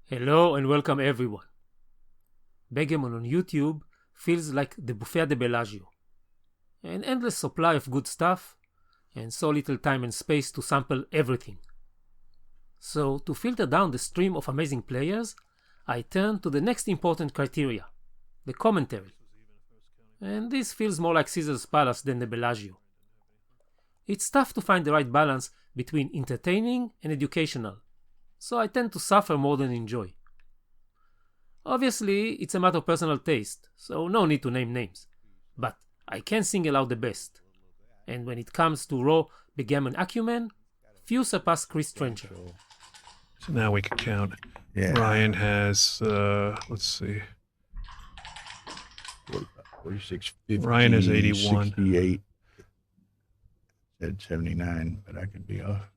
Hello and welcome everyone. Backgammon on YouTube feels like the buffet de Bellagio. An endless supply of good stuff and so little time and space to sample everything. So to filter down the stream of amazing players, I turn to the next important criteria, the commentary. And this feels more like Caesar's Palace than the Bellagio. It's tough to find the right balance between entertaining and educational, so I tend to suffer more than enjoy. Obviously, it's a matter of personal taste, so no need to name names. But I can single out the best. And when it comes to raw backgammon acumen, few surpass Chris Trencher. So now we can count. Yeah. Ryan has, let's see. 46, 50, Ryan is 81. 68. Said 79, but I could be off.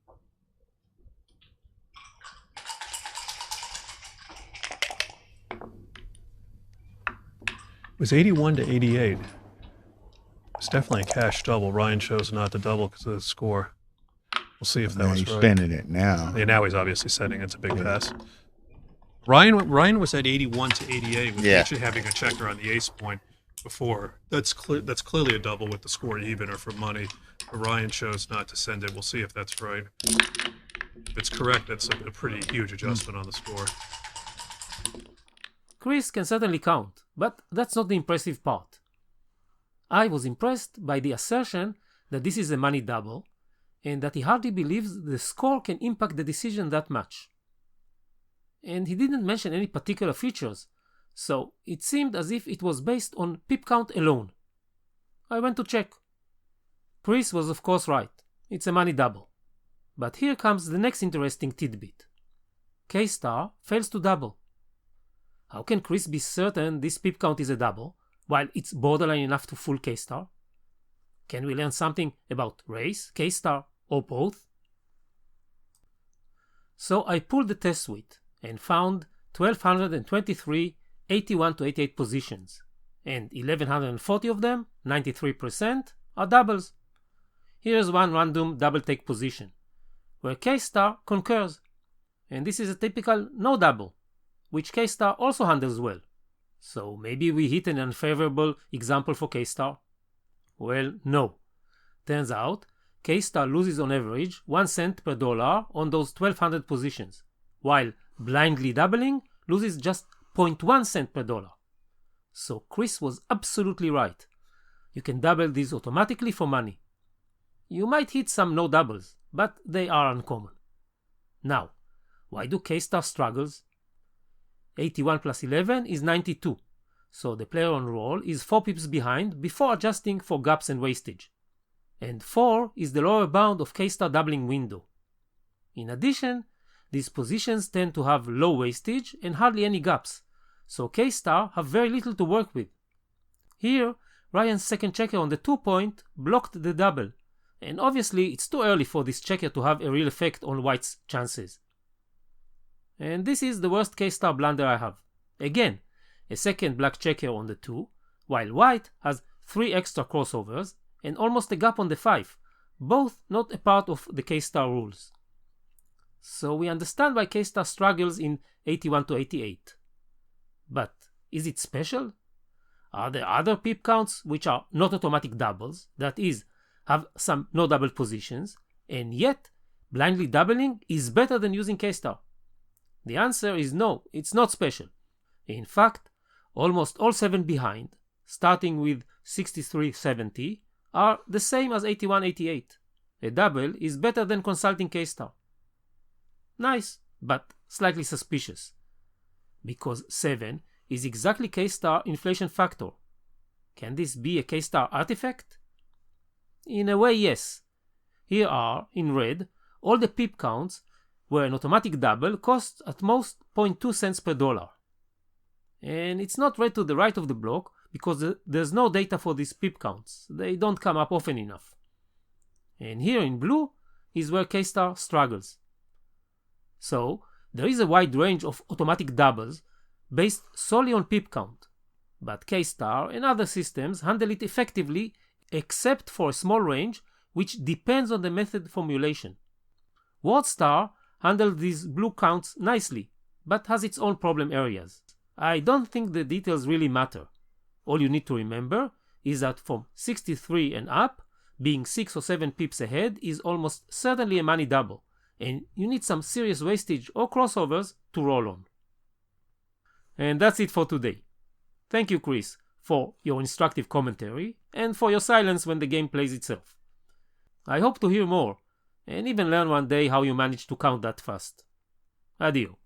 It was 81 to 88. It's definitely a cash double. Ryan chose not to double because of the score. We'll see if that Now was he's right. spending it now. Yeah, now he's obviously setting it's a big pass. Ryan was at 81 to 88 with actually having a checker on the ace point before. That's clearly a double with the score even or for money. But Ryan chose not to send it. We'll see if that's right. If it's correct, that's a pretty huge adjustment on the score. Chris can certainly count, but that's not the impressive part. I was impressed by the assertion that this is a money double, and that he hardly believes the score can impact the decision that much. And he didn't mention any particular features, so it seemed as if it was based on pip count alone. I went to check. Chris was of course right, it's a money double. But here comes the next interesting tidbit. K-star fails to double. How can Chris be certain this pip count is a double, while it's borderline enough to fool K-star? Can we learn something about race, K-star, or both? So I pulled the test suite and found 1223 81 to 88 positions, and 1140 of them, 93%, are doubles. Here's one random double take position, where K-star concurs, and this is a typical no double, which K-star also handles well. So maybe we hit an unfavorable example for K-star? Well, no. Turns out, K-star loses on average 1 cent per dollar on those 1200 positions, while blindly doubling loses just 0.1 cent per dollar. So Chris was absolutely right. You can double these automatically for money. You might hit some no doubles, but they are uncommon. Now, why do K-star struggles? 81 plus 11 is 92, so the player on roll is 4 pips behind before adjusting for gaps and wastage. And 4 is the lower bound of K-star doubling window. In addition, these positions tend to have low wastage and hardly any gaps, so K-star have very little to work with. Here, Ryan's second checker on the 2-point blocked the double, and obviously it's too early for this checker to have a real effect on White's chances. And this is the worst K-star blunder I have. Again, a second black checker on the 2, while White has 3 extra crossovers and almost a gap on the 5, both not a part of the K-star rules. So we understand why K-star struggles in 81 to 88. But is it special? Are there other pip counts which are not automatic doubles, that is, have some no double positions, and yet blindly doubling is better than using K-star? The answer is no, it's not special. In fact, almost all 7 behind, starting with 63-70, are the same as 81-88. A double is better than consulting K-star. Nice, but slightly suspicious. Because 7 is exactly K-star inflation factor. Can this be a K-star artifact? In a way, yes. Here are, in red, all the pip counts where an automatic double costs at most 0.2 cents per dollar. And it's not red to the right of the block because there's no data for these pip counts. They don't come up often enough. And here in blue is where K-star struggles. So there is a wide range of automatic doubles based solely on pip count, but K-star and other systems handle it effectively except for a small range which depends on the method formulation. WordStar handled these blue counts nicely, but has its own problem areas. I don't think the details really matter. All you need to remember is that from 63 and up, being 6 or 7 pips ahead is almost certainly a money double, and you need some serious wastage or crossovers to roll on. And that's it for today. Thank you, Chris, for your instructive commentary and for your silence when the game plays itself. I hope to hear more and even learn one day how you managed to count that fast. Adieu.